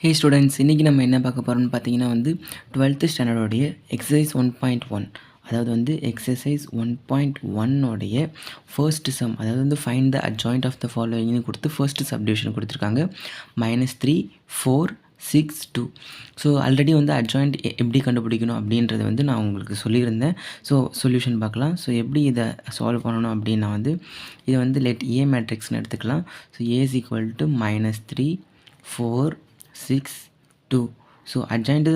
ஹே students, இன்றைக்கி நம்ம என்ன பார்க்க போகிறோம்னு பார்த்தீங்கன்னா 12th ஸ்டாண்டர்டோடைய எக்ஸசைஸ் 1.1, அதாவது எக்ஸசைஸ் 1.1 ஃபர்ஸ்ட் சம், அதாவது find the adjoint of the ஃபாலோயிங்னு கொடுத்து ஃபர்ஸ்ட் சப்டிவிஷன் கொடுத்துருக்காங்க. -3, 4, 6, 2. ஸோ ஆல்ரெடி அட்ஜாயிண்ட் எப்படி கண்டுபிடிக்கணும் அப்படின்றத நான் உங்களுக்கு சொல்லியிருந்தேன். ஸோ சொல்யூஷன் பார்க்கலாம். ஸோ எப்படி இதை சால்வ் பண்ணணும் அப்படின்னா இதை லெட் ஏ மேட்ரிக்ஸ்னு எடுத்துக்கலாம். So A is equal to -3, 4, 6, 2. So adjoint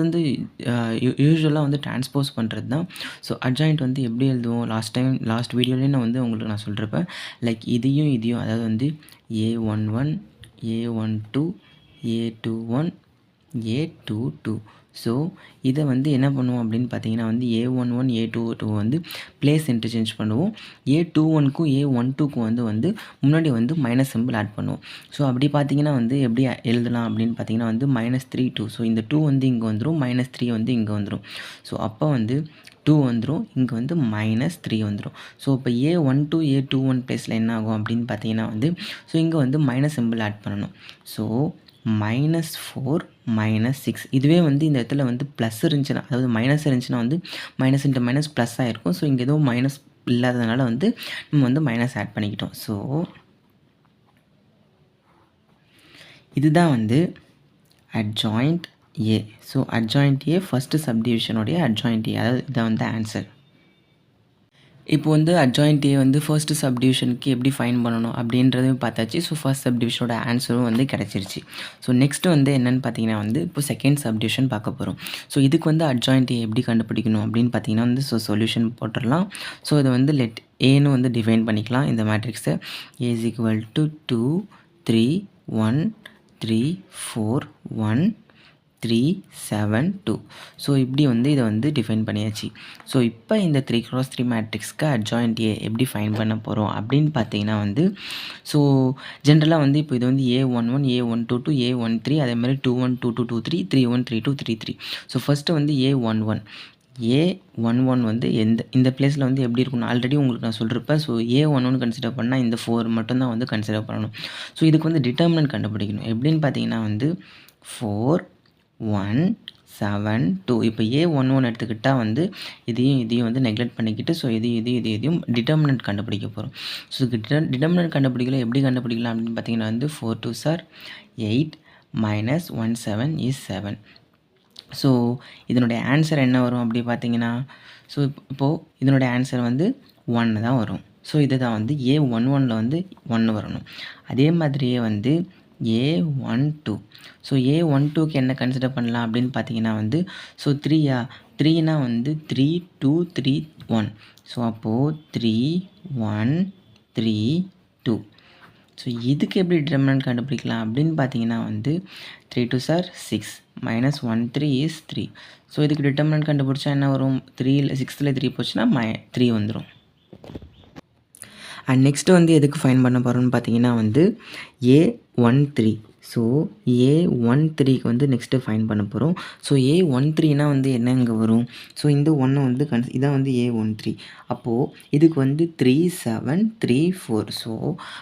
யூஸ்வலாக டிரான்ஸ்போஸ் பண்ணுறது தான். ஸோ அட்ஜாயிண்ட் எப்படி எழுதுவோம், லாஸ்ட் வீடியோலேயே நான் உங்களுக்கு நான் சொல்கிறப்ப லைக் இதையும் அதாவது A11, A12, A21, A22. So இதை என்ன பண்ணுவோம் அப்படின்னு பார்த்தீங்கன்னா A11, A22 பிளேஸ் இன்டர்சேஞ்ச் பண்ணுவோம். A21க்கும் A12க்கும் முன்னாடி மைனஸ் சிம்பிள் ஆட் பண்ணுவோம். ஸோ அப்படி பார்த்தீங்கன்னா எப்படி எழுதலாம் அப்படின்னு பார்த்தீங்கன்னா -3, 2. ஸோ இந்த 2 இங்கே வந்துடும், -3 இங்கே வந்துடும். ஸோ அப்போ 2 வந்துடும், இங்கே -3 வந்துடும். ஸோ இப்போ A12, A21 பிளேஸில் என்ன ஆகும் அப்படின்னு பார்த்தீங்கன்னா ஸோ இங்கே மைனஸ் சிம்பிள் ஆட் பண்ணணும். ஸோ -4, -6. இதுவே இந்த இடத்துல ப்ளஸ் இருந்துச்சுன்னா, அதாவது மைனஸ் இருந்துச்சுன்னா மைனஸ் இன்ட்டு மைனஸ் ப்ளஸ் ஆகிருக்கும். ஸோ இங்கே எதுவும் மைனஸ் இல்லாததுனால நம்ம மைனஸ் ஆட் பண்ணிக்கிட்டோம். ஸோ இதுதான் adjoint A. So adjoint A first சப்டிவிஷனுடைய அட்ஜாயிண்ட் ஏ, அதாவது இதான் ஆன்சர். இப்போ அட்ஜாயிண்ட் ஏ ஃபர்ஸ்ட் சப்டிவிஷனுக்கு எப்படி ஃபைன் பண்ணணும் அப்படின்றதையும் பார்த்தாச்சு. ஸோ ஃபர்ஸ்ட் சப்டிவிஷனோட ஆன்சரும் கிடச்சிருச்சு. ஸோ நெக்ஸ்ட்டு என்னென்னு பார்த்தீங்கன்னா இப்போ செகண்ட் சப்டிவிஷன் பார்க்க போகிறோம். ஸோ இதுக்கு அட்ஜாயிண்ட் ஏ எப்படி கண்டுபிடிக்கணும் அப்படின்னு பார்த்தீங்கன்னா ஸோ சொல்யூஷன் போட்டுடலாம். ஸோ இதை லெட் ஏன்னு டிஃபைன் பண்ணிக்கலாம். இந்த மேட்ரிக்ஸை ஏ இஸ் ஈக்குவல் டு 2, 3, 1, 3, 4, 1, 3, 7, 2. ஸோ இப்படி இதை டிஃபைன் பண்ணியாச்சு. ஸோ இப்போ இந்த 3x3 மேட்ரிக்ஸ்க்கு அட்ஜாயிண்ட் ஏ எப்படி ஃபைன் பண்ண போகிறோம் அப்படின்னு பார்த்தீங்கன்னா ஸோ ஜென்ரலாக இப்போ இது A11, A122, A13, அதேமாதிரி 21, 22, 23, 31, 32, 33. So first A11. A11 இந்த பிளேஸில் எப்படி இருக்குன்னு ஆல்ரெடி உங்களுக்கு நான் சொல்லியிருப்பேன். ஸோ A11 கன்சிடர் பண்ணால் இந்த 4 மட்டும்தான் கன்சிடர் பண்ணணும். ஸோ இதுக்கு டிட்டர்மினன்ட் கண்டுபிடிக்கணும். எப்படின்னு பார்த்தீங்கன்னா 4, 1, 7, 2. இப்போ A11 எடுத்துக்கிட்டால் இதையும் நெக்லெக்ட் பண்ணிக்கிட்டு ஸோ இதையும் டிட்டர்மினன்ட் கண்டுபிடிக்க போகிறோம். ஸோ டிட்டர்மினன்ட் கண்டுபிடிக்கலாம். எப்படி கண்டுபிடிக்கலாம் அப்படின்னு பார்த்தீங்கன்னா 4 2s are 8, -1 7 is 7. ஸோ இதனுடைய ஆன்சர் என்ன வரும் அப்படி பார்த்தீங்கன்னா ஸோ இப்போது இதனுடைய ஆன்சர் 1 தான் வரும். ஸோ இது தான் A11ல் 1 வரணும். அதே மாதிரியே A12. ஸோ A12க்கு என்ன கன்சிடர் பண்ணலாம் அப்படின்னு பார்த்தீங்கன்னா ஸோ 3யா 3னா 3, 2, 3, 1. ஸோ அப்போது 3, 1, 3, 2. ஸோ இதுக்கு எப்படி டிட்டர்மினன்ட் கண்டுபிடிக்கலாம் அப்படின்னு பார்த்தீங்கன்னா 3 2s are 6, -1 3 is 3. ஸோ இதுக்கு டிட்டர்மினன்ட் கண்டுபிடிச்சா என்ன வரும், 6ல் 3 போச்சுன்னா 3 வந்துடும். அண்ட் நெக்ஸ்ட்டு எதுக்கு ஃபைன் பண்ண போகிறோம்னு பார்த்தீங்கன்னா A13. ஸோ A13க்கு நெக்ஸ்ட்டு ஃபைன் பண்ண போகிறோம். ஸோ A13னா என்ன இங்கே வரும், ஸோ இந்த 1 இதான் A13. அப்போது இதுக்கு 3 7 3 4. ஸோ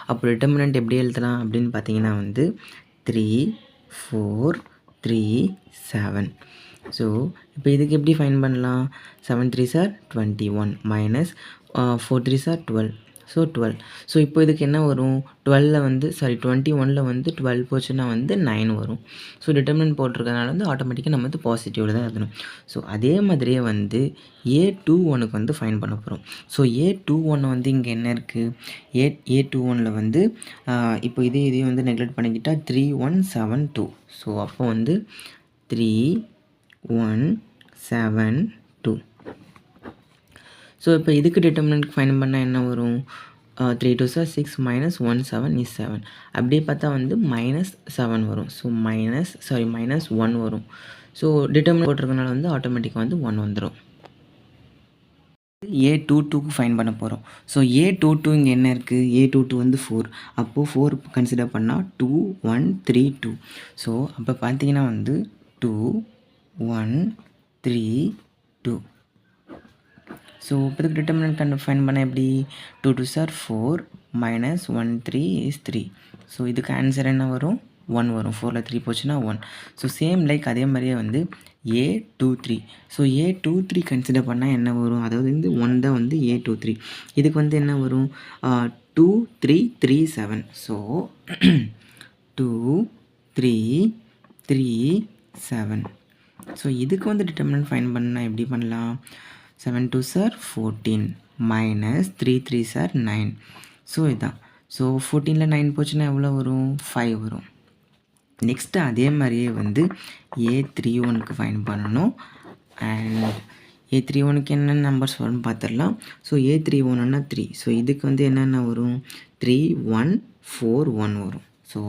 அப்போ டிட்டர்மினன்ட் எப்படி எழுதலாம் அப்படின்னு பார்த்தீங்கன்னா 3 4 3 7. ஸோ இப்போ இதுக்கு எப்படி ஃபைன் பண்ணலாம், 7 3s are 21 -4 3s are 12. So 12. So இப்போ இதுக்கு என்ன வரும், 21ல் 12 போச்சுன்னா 9 வரும். ஸோ டிட்டர்மினன்ட் போட்டிருக்கனால ஆட்டோமேட்டிக்காக நம்ம பாசிட்டிவில் தான் எழுதணும். ஸோ அதே மாதிரியே A21க்கு ஃபைன் பண்ண போகிறோம். ஸோ A21 இங்கே என்ன இருக்குது, A21ல் இப்போ இதையும் நெக்லெக்ட் பண்ணிக்கிட்டால் 3 1 7 2. ஸோ அப்போ 3 1 7 2. ஸோ இப்போ இதுக்கு டிட்டர்மினன்ட் ஃபைன் பண்ணால் என்ன வரும், 3 2s are 6, -1 7 is 7. அப்படியே பார்த்தா -7 வரும். ஸோ -1 வரும். ஸோ டிட்டர்மினன்ட் போட்டிருக்கனால ஆட்டோமேட்டிக்காக 1 வந்துடும். A22க்கு ஃபைன் பண்ண போகிறோம். ஸோ A22 இங்கே என்ன இருக்குது, A22 4. அப்போது 4 கன்சிடர் பண்ணால் 2 1 3 2. ஸோ அப்போ பார்த்தீங்கன்னா 2 1 3 2. ஸோ இப்போ டிட்டர்மினன்ட் ஃபைன் பண்ண எப்படி, 2 2s are 4, -1 3 is 3. ஸோ இதுக்கு ஆன்சர் என்ன வரும், 1 வரும். 4ல் 3 போச்சுன்னா 1. ஸோ சேம் லைக் அதே மாதிரியே வந்து A23. ஸோ A23 கன்சிடர் பண்ணால் என்ன வரும்? அதாவது வந்து 1 தான் வந்து A23. இதுக்கு வந்து என்ன வரும்? 2 3 3 7. ஸோ 2 3 3 7. ஸோ இதுக்கு வந்து டிட்டர்மினன்ட் ஃபைண்ட் பண்ணால் எப்படி பண்ணலாம்? 7 2s are 14 minus 3 3s are 9. So இதான். ஸோ 14ல் 9 போச்சுன்னா எவ்வளோ வரும்? 5 வரும். நெக்ஸ்ட்டு அதே மாதிரியே வந்து A31க்கு ஃபைண்ட் பண்ணணும். அண்ட் A31க்கு என்னென்ன நம்பர்ஸ் வரும்னு பார்த்துடலாம். ஸோ A31ன்னா 3. ஸோ இதுக்கு வந்து என்னென்ன வரும்? 3 1 4 1 வரும். ஸோ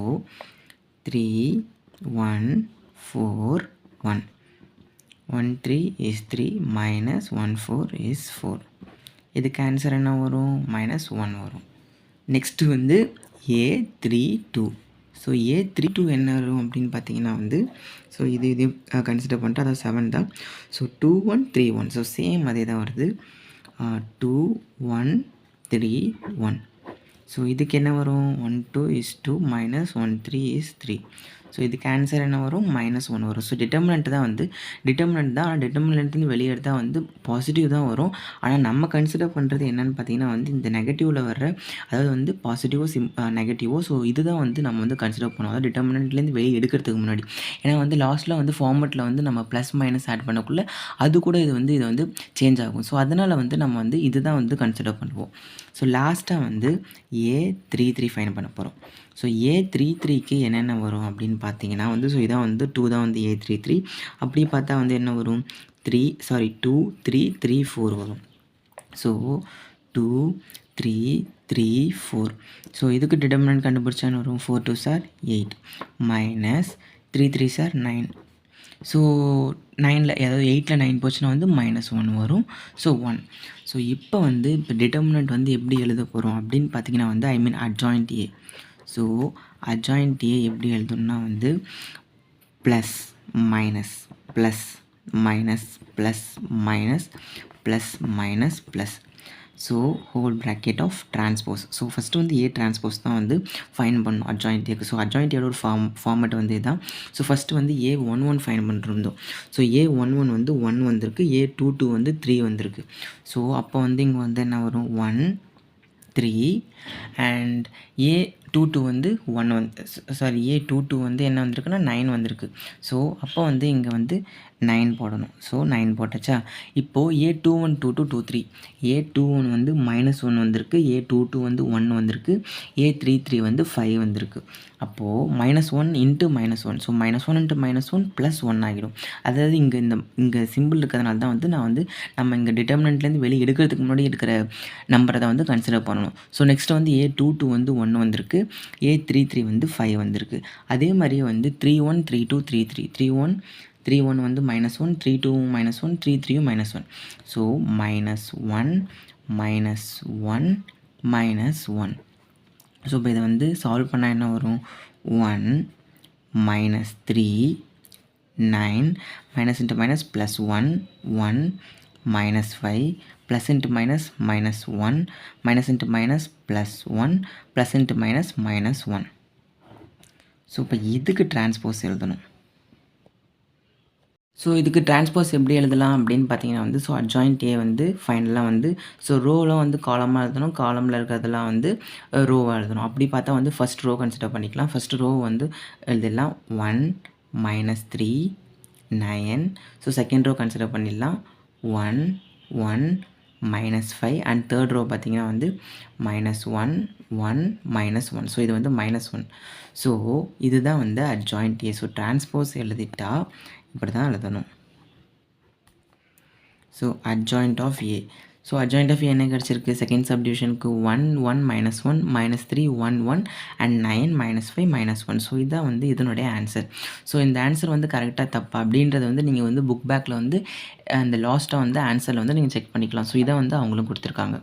3 1 4 1. 1 3 is 3 minus 1 4 is 4. இதுக்கு ஆன்சர் என்ன வரும்? -1 வரும். நெக்ஸ்ட்டு வந்து A32. ஸோ A32 என்ன வரும் அப்படின்னு பார்த்தீங்கன்னா வந்து ஸோ இது கன்சிடர் பண்ணிட்டு அதாவது 7 தான். ஸோ 2 1 3 1. ஸோ சேம் அதே தான் வருது. 2 1 3 1. ஸோ இதுக்கு என்ன வரும்? 1 2 is 2 minus 1 3 is 3. ஸோ இதுக்கு ஆன்சர் என்ன வரும்? -1 வரும். ஸோ டிட்டர்மினன்ட் தான் வந்து டிட்டர்மினன்ட் தான். ஆனால் டிட்டர்மினன்ட்லேருந்து வெளியே எடுத்தால் வந்து பாசிட்டிவ் தான் வரும். ஆனால் நம்ம கன்சிடர் பண்ணுறது என்னென்னு பார்த்தீங்கன்னா வந்து இந்த நெகட்டிவில் வர்ற அதாவது வந்து பாசிட்டிவோ நெகட்டிவோ ஸோ இதுதான் வந்து நம்ம வந்து கன்சிடர் பண்ணுவோம். அதாவது டிட்டர்மினன்ட்லேருந்து வெளியே எடுக்கிறதுக்கு முன்னாடி. ஏன்னா வந்து லாஸ்ட்டில் வந்து ஃபார்மெட்டில் வந்து நம்ம ப்ளஸ் மைனஸ் ஆட் பண்ணக்குள்ளே அது கூட இது வந்து சேஞ்ச் ஆகும். ஸோ அதனால் வந்து நம்ம வந்து இதுதான் வந்து கன்சிடர் பண்ணுவோம். ஸோ லாஸ்ட்டாக வந்து A33 ஃபைண்ட் பண்ண போகிறோம். ஸோ A33க்கு என்னென்ன வரும் அப்படின்னு பார்த்தீங்கன்னா வந்து ஸோ இதான் வந்து 2 தான் வந்து A33. அப்படி பார்த்தா வந்து என்ன வரும்? 2 3 3 4 வரும். ஸோ 2 3 3 4. ஸோ இதுக்கு டிட்டர்மினன்ட் கண்டுபிடிச்சான்னு வரும்? 4 2s are 8 minus 3 3s are 9. So 9ல் அதாவது 8ல் 9 போச்சுன்னா வந்து -1 வரும். ஸோ 1. ஸோ இப்போ டிட்டர்மினன்ட் வந்து எப்படி எழுத போகிறோம் அப்படின்னு பார்த்தீங்கன்னா வந்து I mean adjoint A. So adjoint A எப்படி எழுதணும்னா வந்து plus minus plus minus plus minus plus minus plus. So whole bracket of transpose. So first வந்து A டிரான்ஸ்போஸ் தான் வந்து ஃபைன் பண்ணணும் அட்ஜாயிண்ட் Aக்கு. ஸோ அட்ஜாயிண்ட் Aயோட ஒரு ஃபார்மேட் வந்து இதுதான். ஸோ ஃபஸ்ட்டு வந்து A11 ஃபைன் பண்ணிருந்தோம். ஸோ A11 வந்து 1 வந்திருக்கு. A22 வந்து 3 வந்திருக்கு. ஸோ அப்போ வந்து இங்கே வந்து என்ன வரும்? 1 3 அண்ட் A22 வந்து 1 வந்து A22 வந்து என்ன வந்திருக்குன்னா 9 வந்திருக்கு. ஸோ அப்போ வந்து இங்கே வந்து 9 போடணும். ஸோ 9 போட்டாச்சா? இப்போது A21 22 23. A21 வந்து -1 வந்திருக்கு. A22 வந்து 1 வந்திருக்கு. A33 வந்து 5 வந்திருக்கு. அப்போது -1 இன்ட்டு -1. ஸோ -1 இன்ட்டு -1 ப்ளஸ் 1 ஆகிடும். அதாவது இங்கே சிம்பிள் இருக்கிறதுனால தான் வந்து நான் வந்து நம்ம இங்கே டிட்டர்மினன்ட்லேருந்து வெளியே எடுக்கிறதுக்கு முன்னாடி இருக்கிற நம்பரை தான் வந்து கன்சிடர் பண்ணணும். ஸோ நெக்ஸ்ட் வந்து A22 வந்து 1 வந்திருக்கு. A33 வந்து 5 வந்திருக்கு. அதே மாதிரியே வந்து 31 32 33 31 வந்து -1 32 -1 33 -1. ஸோ -1 -1 -1. ஸோ இப்போ இதை வந்து சால்வ் பண்ணால் என்ன வரும்? 1 -3 9 minus into minus plus 1 1 -5 plus into minus -1 minus into minus plus 1 plus into minus -1. So இப்போ இதுக்கு டிரான்ஸ்போஸ் எழுதணும். ஸோ இதுக்கு டிரான்ஸ்போஸ் எப்படி எழுதலாம் அப்படின்னு பார்த்தீங்கன்னா வந்து ஸோ அட்ஜாயிண்ட் A வந்து ஃபைனலாக வந்து ஸோ ரோவில் வந்து காலமாக எழுதணும். காலமில் இருக்கிறதெல்லாம் வந்து ரோவாக எழுதணும். அப்படி பார்த்தா வந்து ஃபஸ்ட் ரோ கன்சிடர் பண்ணிக்கலாம். ஃபஸ்ட்டு ரோ வந்து எழுதிடலாம் 1 -3 9. ஸோ செகண்ட் ரோ கன்சிடர் பண்ணிடலாம் 1 1 -5 அண்ட் தேர்ட் ரோ பார்த்திங்கன்னா வந்து -1 1 -1. ஸோ இது வந்து -1. ஸோ இதுதான் வந்து அட்ஜாயிண்ட் A. ஸோ டிரான்ஸ்போஸ் எழுதிட்டா இப்படி தான் எழுதணும். So adjoint of A. So adjoint of A என்ன கிடச்சிருக்கு? Second சப்டிவிஷனுக்கு 1 1 -1 -3 1 1 and 9 -5 -1. ஸோ இதுதான் வந்து இதனுடைய ஆன்சர். ஸோ இந்த ஆன்சர் வந்து கரெக்டாக தப்பா அப்படின்றத வந்து நீங்கள் வந்து புக் பேக்கில் வந்து அந்த லாஸ்ட்டாக வந்து ஆன்சரில் வந்து நீங்கள் செக் பண்ணிக்கலாம். ஸோ இதை வந்து அவங்களும் கொடுத்துருக்காங்க.